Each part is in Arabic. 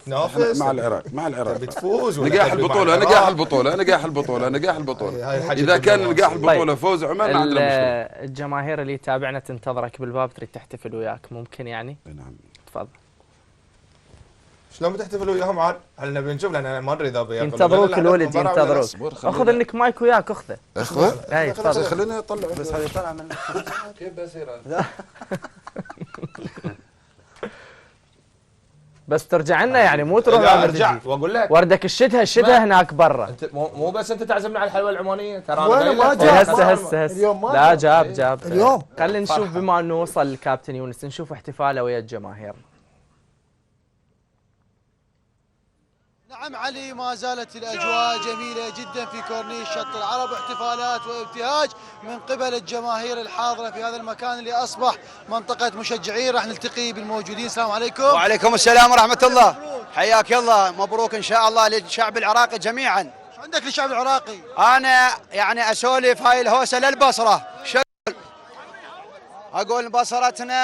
تنافس مع العراق، مع العراق بتفوز نجاح البطولة، نجاح البطولة، نجاح البطولة، نجاح البطولة. إذا كان نجاح البطولة فوز عمان ما عندنا مشكلة. الجماهير اللي يتابعنا تنتظرك بالباب تريد تحتفل وياك، ممكن يعني؟ نعم. تفضل. شلون بتحتفلوا وياهم عاد؟ هل نبي نشوف لان انا ما ادري اذا ينتظروك الولد، ينتظروك. اخذ انك مايك وياك، اخذه. اخذه؟ اي تفضل. خلينا يطلع بس هذا يطلع من كيف بصير؟ بس ترجع لنا يعني، مو تروح ارجع واقول لك وردك الشتها هناك برا. انت مو بس انت تعزمنا على الحلوى العمانيه، ترى انا ما جاب. هسه لا جاب اليوم. خلينا نشوف بما انه وصل الكابتن يونس، نشوف احتفاله ويا الجماهير. نعم علي، ما زالت الأجواء جميلة جدا في كورنيش شط العرب، احتفالات وابتهاج من قبل الجماهير الحاضرة في هذا المكان اللي أصبح منطقة مشجعين. راح نلتقي بالموجودين. السلام عليكم. وعليكم السلام ورحمة الله. حياك الله، مبروك إن شاء الله للشعب العراقي جميعا. شو عندك للشعب العراقي؟ أنا يعني أسولف هاي الهوسة للبصرة، أقول بصرتنا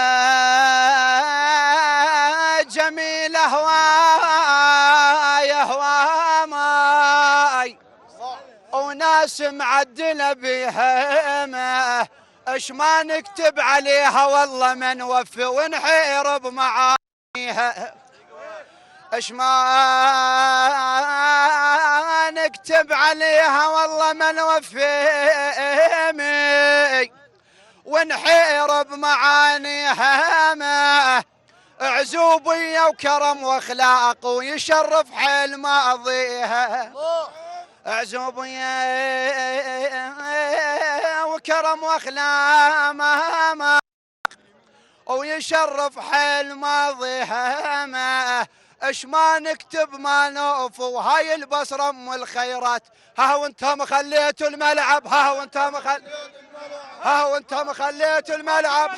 جميلة هواي هواي وناس معدلة بيها، اش ما نكتب عليها والله ما نوفي ونحير بمعانيها، اش ما نكتب عليها والله ما نوفي ونحير بمعانيها، ما عزوبية وكرم واخلاق ويشرف حيل ماضيها، عزوبية وكرم واخلاق ويشرف حيل ماضيها، ما اش ما نكتب ما نوف، وهاي البصرة ام الخيرات. ها وانتم خليتوا الملعب، ها وانتم خليتوا الملعب،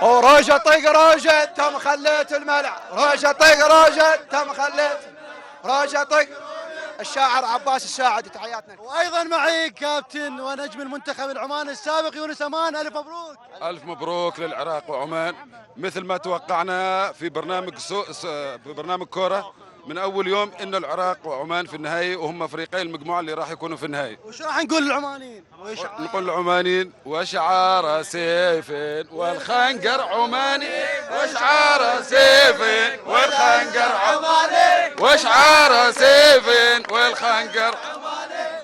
وروجة طيق روجة انتم خليتوا الملعب، روجة طيق روجة انتم خليتوا، روجة طيق. الشاعر عباس الساعد، تحياتنا. وايضا معي كابتن ونجم المنتخب العماني السابق يونس امان. الف مبروك. الف مبروك للعراق وعمان، مثل ما توقعنا في برنامج كوره من اول يوم انه العراق وعمان في النهائي، وهم فريقين المجموعه اللي راح يكونوا في النهائي. وش راح نقول للعمانيين؟ نقول للعمانيين وشعار سيف والخنقر عماني، وشعار سيف والخنقر عماني، وشعار سيف والخنقر عماني.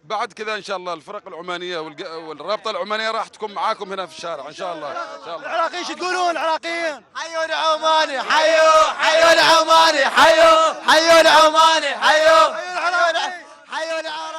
بعد كذا ان شاء الله الفرق العمانيه والرابطه العمانيه راح تكون معاكم هنا في الشارع ان شاء الله. ان شاء الله. العراقيين شو تقولون العراقيين؟ حيوا العماني، حيوا العماني، حيوا العماني، حيوا العماني، حيوا العماني.